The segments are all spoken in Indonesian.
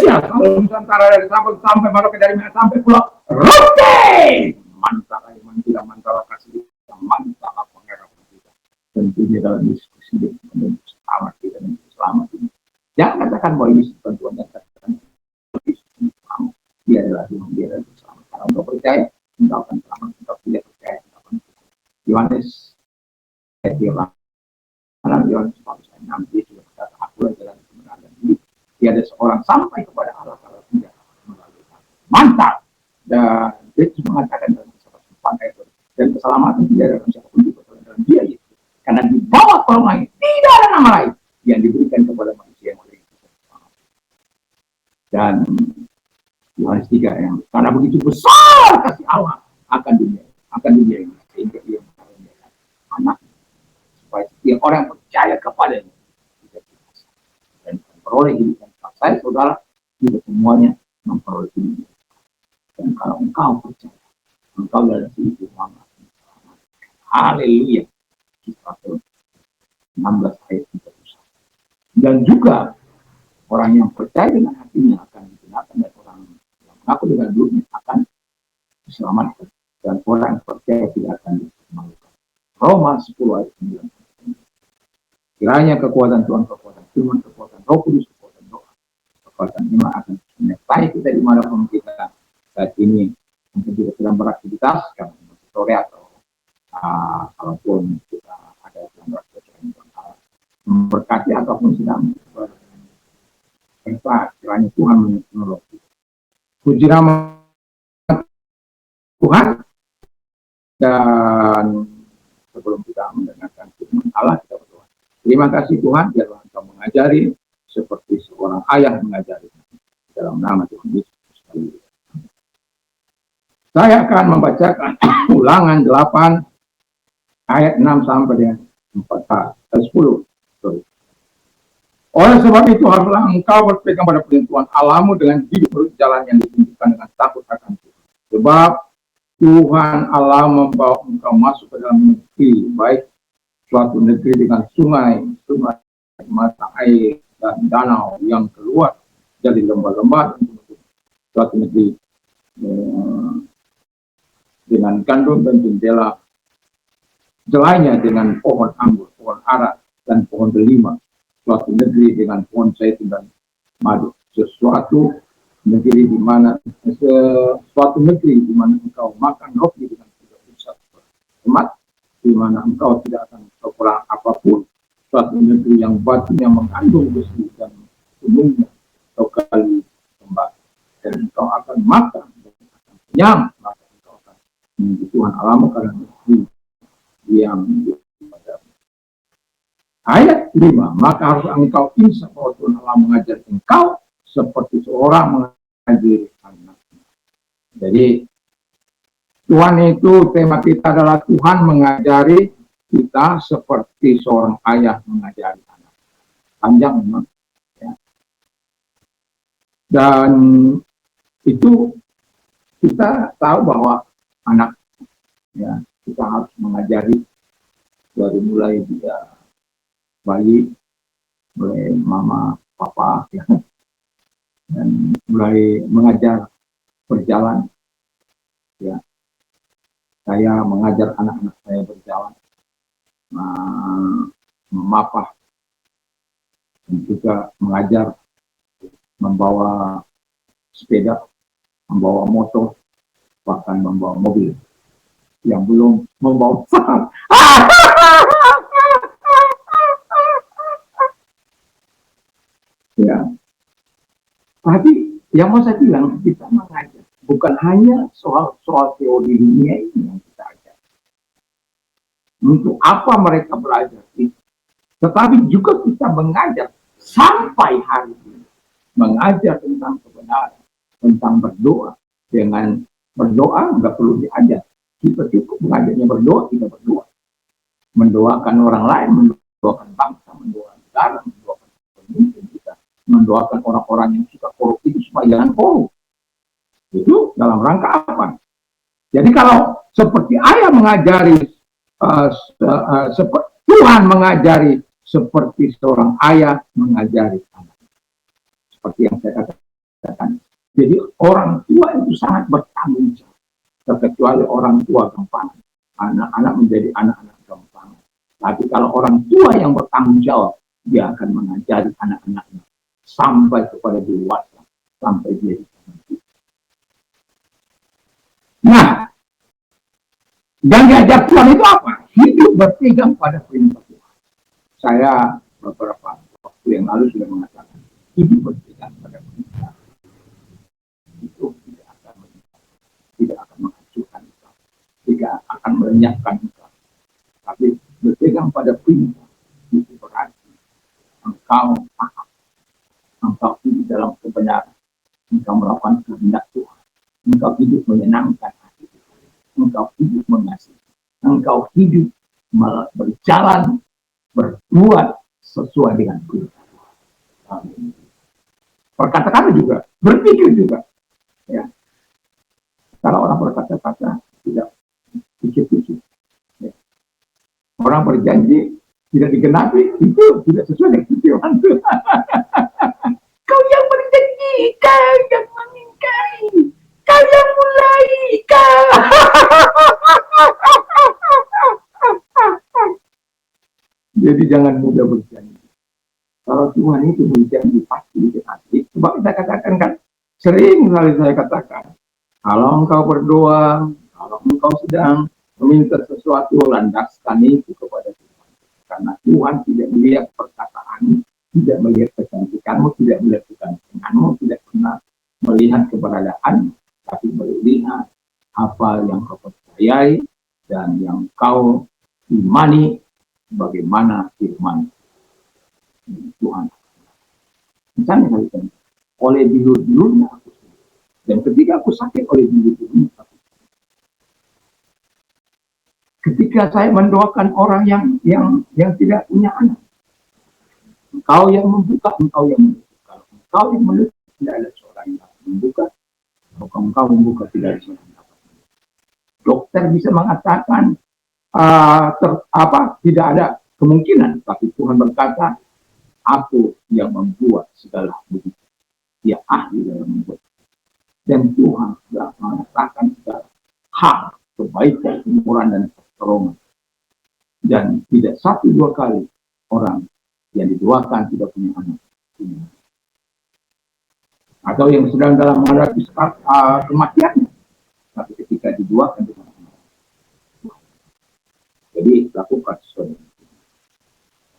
Spesial kalau Nusantara dari Sabang sampai Merauke, dari Medan sampai Pulau Rote. Mantap, mantap, mantap kasih, mantap pengerap kita. Tentunya dalam diskusi dengan selamat kita dan selamat ini. Jangan katakan bahwa ini bantuan yang katakan dia adalah dia adalah selamat. Kalau engkau percaya, engkau akan selamat. Engkau tidak percaya, engkau akan selamat. Yohanes Yohanes 6 dia sudah berkata, aku adalah kebenaran dan hidup. Tiada seorang sampai kepada Allah kalau tidak melalui aku. Mantap. Dan dia mengatakan dalam kisah ayat dan keselamatan tidak ada siapapun juga dalam dia itu. Karena di bawah kolong langit tidak ada nama lain yang diberikan kepada manusia yang oleh itu. Dan Yohanes 3 yang karena begitu besar kasih Allah akan dunia ini sehingga dia mengaruniakan anak supaya setiap orang yang percaya kepadanya dan memperoleh hidup. Saya saudara tidak semuanya memperoleh hidup. Dan kalau engkau percaya, engkau adalah hidup Muhammad. Haleluya. Kisah 16 ayat 31. Dan juga orang yang percaya dengan hatinya akan digunakan, dan orang yang mengaku dengan mulutnya akan diselamatkan, dan orang yang percaya tidak akan diselamatkan. Roma 10 ayat 9. Kiranya kekuatan Tuhan, kekuatan firman, kekuatan Roh Kudus, kekuatan doa, kekuatan iman akan menyertai kita dimanapun kita saat ini. Mungkin kita sedang beraktivitas, karena sore atau kalaupun kita ada yang beraktivitas memberkati ataupun sedang berdoa, kiranya Tuhan menolong kita. Puji nama Tuhan. Dan sebelum kita mendengarkan firman Allah, kita berdoa. Terima kasih Tuhan, biarlah Engkau mengajari seperti seorang ayah mengajari. Dalam nama Tuhan Yesus. Saya akan membacakan Ulangan 8 ayat 6 sampai dengan 10. Oleh sebab itu haruslah engkau berpegang pada perintah Allahmu dengan hidup menurut jalan yang ditunjukkan dengan takut akan Tuhan. Sebab Tuhan Allah membawa engkau masuk ke dalam negeri, baik suatu negeri dengan sungai, mata air dan danau yang keluar dari lembah-lembah, suatu negeri dengan gandum dan jendela, jelainya dengan pohon anggur, pohon ara dan pohon delima, suatu negeri dengan pohon zaitun dan madu, suatu negeri di mana engkau makan roti dengan tidak usah hemat, di mana engkau tidak akan kekurangan apapun, suatu negeri yang batunya mengandung besi dan gunungnya engkau kali kembali, dan engkau akan makan dan akan kenyang, maka engkau akan menjadi Tuhan Allahmu karena negeri yang padamu. Ayat 5, maka harus engkau insaf bahwa Tuhan Allah mengajar engkau seperti seorang mengajari anaknya. Jadi Tuhan itu, tema kita adalah Tuhan mengajari kita seperti seorang ayah mengajari anak. Panjang memang. Ya. Dan itu kita tahu bahwa anak, ya, kita harus mengajari dari mulai dia bayi, mulai mama, papa, ya, dan mulai mengajar berjalan. Ya, saya mengajar anak-anak saya berjalan, memapah, dan juga mengajar membawa sepeda, membawa motor, bahkan membawa mobil. Yang belum membawa pesawat. Ya. Tapi yang mau saya bilang, kita mengajar bukan hanya soal teori dunia ini yang kita ajar. Untuk apa mereka belajar itu, tetapi juga kita mengajar sampai hari ini, mengajar tentang kebenaran, tentang berdoa. Dengan berdoa nggak perlu diajar, kita cukup mengajarnya berdoa, kita berdoa, mendoakan orang lain, mendoakan bangsa, mendoakan negara, mendoakan pemimpin kita, mendoakan orang-orang yang suka korupsi supaya jangan korup. Itu dalam rangka apa? Jadi kalau seperti ayah mengajari, Tuhan mengajari seperti seorang ayah mengajari anak. Seperti yang saya katakan Jadi orang tua itu sangat bertanggung jawab. Terkecuali orang tua gampang, anak-anak menjadi anak-anak gampang. Tapi kalau orang tua yang bertanggung jawab, dia akan mengajari anak-anaknya sampai kepada dewasa, sampai dia nanti. Nah, yang diajar Tuhan itu apa? Hidup berpegang pada perintah Tuhan. Saya beberapa waktu yang lalu sudah mengatakan, hidup berpegang pada perintah itu tidak akan menghancurkan engkau, tidak akan melenyapkan engkau. Tapi berpegang pada perintah itu berarti engkau paham, engkau hidup dalam kebenaran, engkau melakukan kehendak Tuhan, engkau hidup menyenangkan hati Tuhan, engkau hidup mengasihi, engkau hidup berjalan, berbuat sesuai dengan perintah Tuhan. Berkata-kata juga, berpikir juga. Ya. Kalau orang berkata-kata tidak pikir-pikir, ya. Orang berjanji tidak digenapi, itu tidak sesuai dengan firman Tuhan. Kau yang berjanji, kau yang mengingkari, kau yang mulai, kau. Jadi jangan mudah berjanji. Kalau Tuhan itu berjanji pasti digenapi. Sebab saya katakan kan, sering kali saya katakan, kalau engkau berdoa, kalau engkau sedang meminta sesuatu, landaskan itu kepada Tuhan. Karena Tuhan tidak melihat perkataanmu, tidak melihat kecantikanmu, tidak melihat kecantikanmu, tidak pernah melihat keberadaanmu, tapi melihat apa yang kau percayai dan yang kau imani, bagaimana firman Tuhan. Misalnya kali oleh bilur-bilurnya aku sakit. Dan ketika aku sakit oleh bilur-bilurnya aku sakit. Ketika saya mendoakan orang yang tidak punya anak, engkau yang membuka, engkau yang menutup. Kalau engkau yang menutup, tidak ada seorang yang dapat membuka. Kalau engkau membuka, tidak ada seorang yang dapat membuka. Dokter bisa mengatakan tidak ada kemungkinan, tapi Tuhan berkata, aku yang membuat segala begitu. Dia ahli dalam membuat. Dan Tuhan telah mengatakan segala hal, kebaikan, kemurahan, dan pertolongan. Dan tidak satu dua kali orang yang didoakan tidak punya anak. Atau yang sedang dalam menghadapi kematiannya. Tapi ketika didoakan dengan anak. Jadi lakukan sesuatu.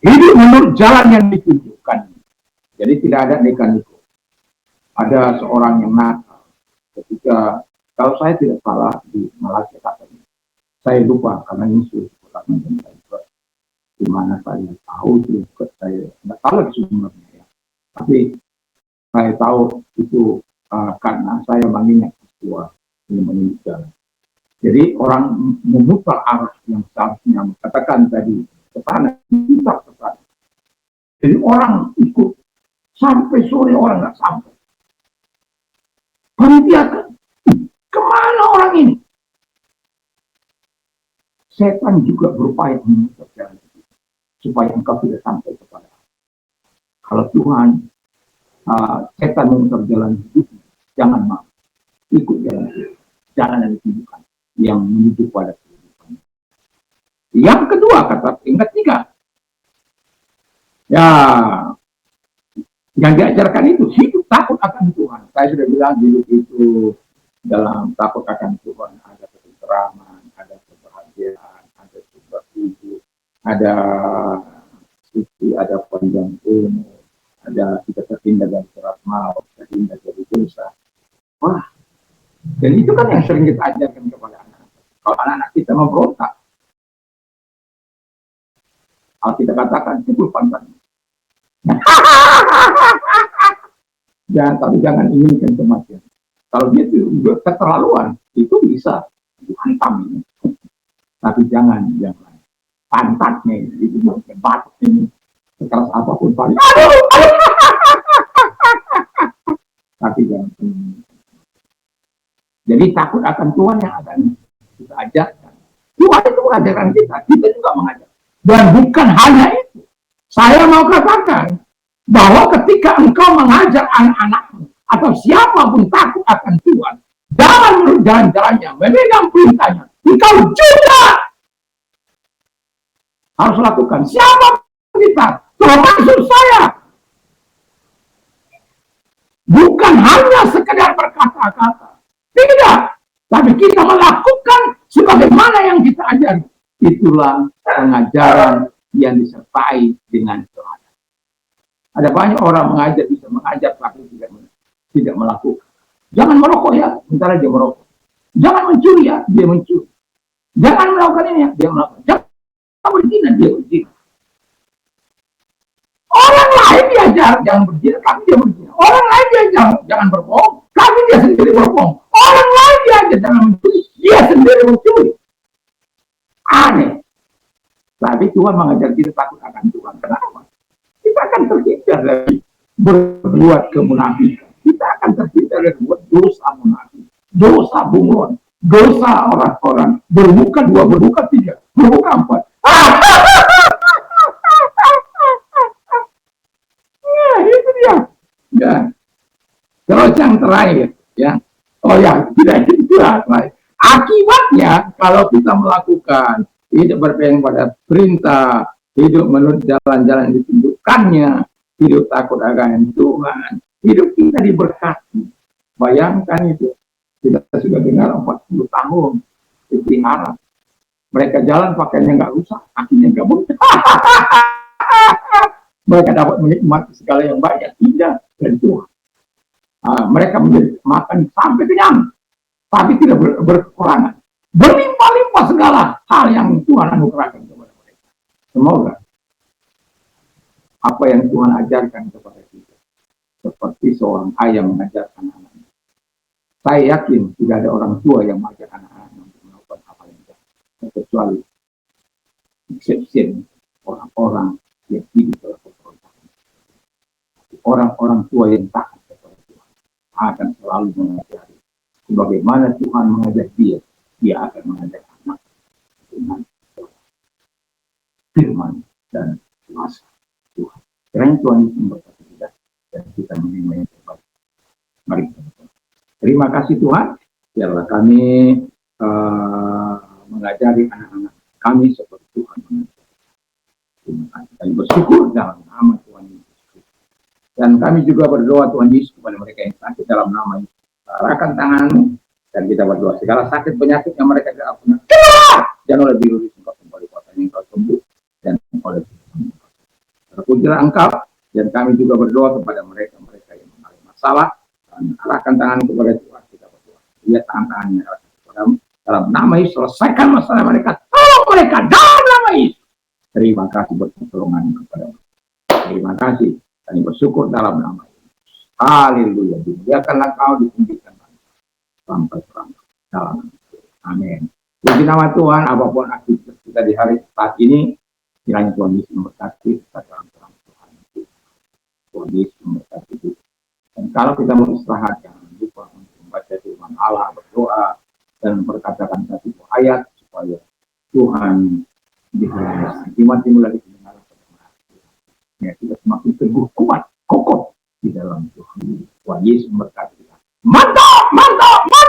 Hidup menurut jalan yang ditunjukkan. Jadi tidak ada neka-neko. Ada seorang yang nakal. Ketika, kalau saya tidak salah di Malaysia katanya, saya lupa karena ini sudah di mana saya tahu juga saya tidak tahu sebenarnya ya. Tapi saya tahu itu karena saya mengingat peristiwa ini menunjuk jalan. Jadi orang memutar arah yang seharusnya katakan tadi ke sana, putar ke sana. Jadi orang ikut sampai sore orang nggak sampai. Berhentikan. Kemana orang ini? Setan juga berupaya memutar jalan supaya engkau tidak sampai kepada. Kalau Tuhan setan memutar jalan hidup, jangan mau ikut jalan hidup, jalan yang ditunjukkan yang menuju pada kehidupan. Yang kedua kata yang ketiga, ya yang diajarkan itu hidup takut akan Tuhan. Saya sudah bilang hidup itu dalam takut akan Tuhan ada ketenteraman, ada kebahagiaan, ada sukacita, ada suci, ada panjang umur, ada kita terhindar dari keras maut, terhindar dari dosa. Wah, dan itu kan yang sering kita ajarkan kepada anak. Kalau anak-anak kita memberontak, kalau kita katakan itu pantas. Tapi jangan inginkan kematian. Kalau dia itu keterlaluan, itu bisa dihantam ini. Tapi jangan yang lain. Pantatnya itu batuk ini sekeras apapun paling. Tapi jangan. Jadi takut akan Tuhan yang akan kita ajarkan. Tuhan itu mengajarkan kita juga mengajar. Dan bukan hanya itu. Saya mau katakan bahwa ketika engkau mengajar anak-anakmu atau siapapun takut akan Tuhan, jangan menurut jalan-jalannya, memegang perintahnya, engkau juga harus lakukan. Siapa kita? Termasuk saya. Bukan hanya sekedar berkata-kata. Tidak. Tapi kita melakukan sebagaimana yang kita ajari. Itulah pengajaran yang disertai dengan teladan. Ada banyak orang mengajar, bisa mengajar, tapi tidak melakukan. Jangan merokok ya, sementara dia merokok. Jangan mencuri ya, dia mencuri. Jangan melakukan ini ya, dia melakukan. Jangan berzina, dia berzina. Orang lain diajar jangan berzina, tapi dia berzina. Orang lain diajar jangan berbohong, tapi dia sendiri berbohong. Orang lain diajar jangan mencuri, dia sendiri mencuri. Aneh. Tapi Tuhan mengajar kita takut akan Tuhan. Kenapa? Kita akan terhindar dari berbuat kemunafikan. Kita akan terhindar dari berbuat dosa munafik, dosa bunglon, dosa orang-orang bermuka dua, bermuka tiga, bermuka empat. Nah, itu dia. Ya. Terus yang terakhir, ya. Oh ya, tidak itu terakhir. Akibatnya kalau kita melakukan hidup berpegang pada perintah, hidup menurut jalan-jalan yang ditunjukkannya, hidup takut akan Tuhan, hidup kita diberkati. Bayangkan itu, kita sudah dengar 40 tahun pelihara. Mereka jalan pakainya nggak rusak, kakinya nggak bocor. Mereka dapat menikmati segala yang banyak, tidak dari Tuhan. Mereka makan sampai kenyang, tapi tidak berkekurangan. Berlimpah-limpah segala hal yang Tuhan anugerahkan kepada mereka. Semoga apa yang Tuhan ajarkan kepada kita, seperti seorang ayah mengajarkan anaknya. Saya yakin tidak ada orang tua yang mengajar anak-anaknya untuk melakukan apa yang dia, kecuali exception orang-orang yang hidup dalam pemberontakan. Orang-orang tua yang taat kepada Tuhan akan selalu mengajari bagaimana Tuhan mengajar dia akan mengajar anak dengan firman dan kuasa Tuhan. Kiranya Tuhan itu memberkati kita dan kita menerima yang terbaik. Mari kita berdoa. Terima kasih Tuhan, biarlah kami mengajari anak-anak kami seperti Tuhan mengajar. Terima kasih. Kami bersyukur dalam nama Tuhan Yesus. Dan kami juga berdoa Tuhan Yesus kepada mereka yang sakit dalam nama Yesus. Arahkan tanganmu dan kita berdoa segala sakit penyakit yang mereka tidak punya dan oleh biru engkau kembali kuasa yang engkau sembuh dan oleh terpujilah engkau. Dan kami juga berdoa kepada mereka yang mengalami masalah dan arahkan tangan kepada Tuhan. Kita berdoa lihat tangan-tangannya dalam nama Yesus, selesaikan masalah mereka, tolong mereka dalam nama Yesus. Terima kasih buat pertolongan kepada mereka. Terima kasih, kami bersyukur dalam nama Yesus. Haleluya. Biarkanlah kau ditinggikan sampai dalam. Amin. Puji nama Tuhan, apapun aktivitas kita di hari saat ini, kiranya Tuhan Yesus memberkati kita dalam terang Tuhan. Tuhan Yesus memberkati kita. Dan kalau kita mau istirahat, jangan lupa untuk membaca firman Allah, berdoa, dan berkatakan satu ayat supaya Tuhan dihilangkan. Timbul lagi kebenaran pada ya, kita semakin teguh, kuat, kokoh di dalam Tuhan. Tuhan Yesus memberkati kita. Mantap, mantap, mantap.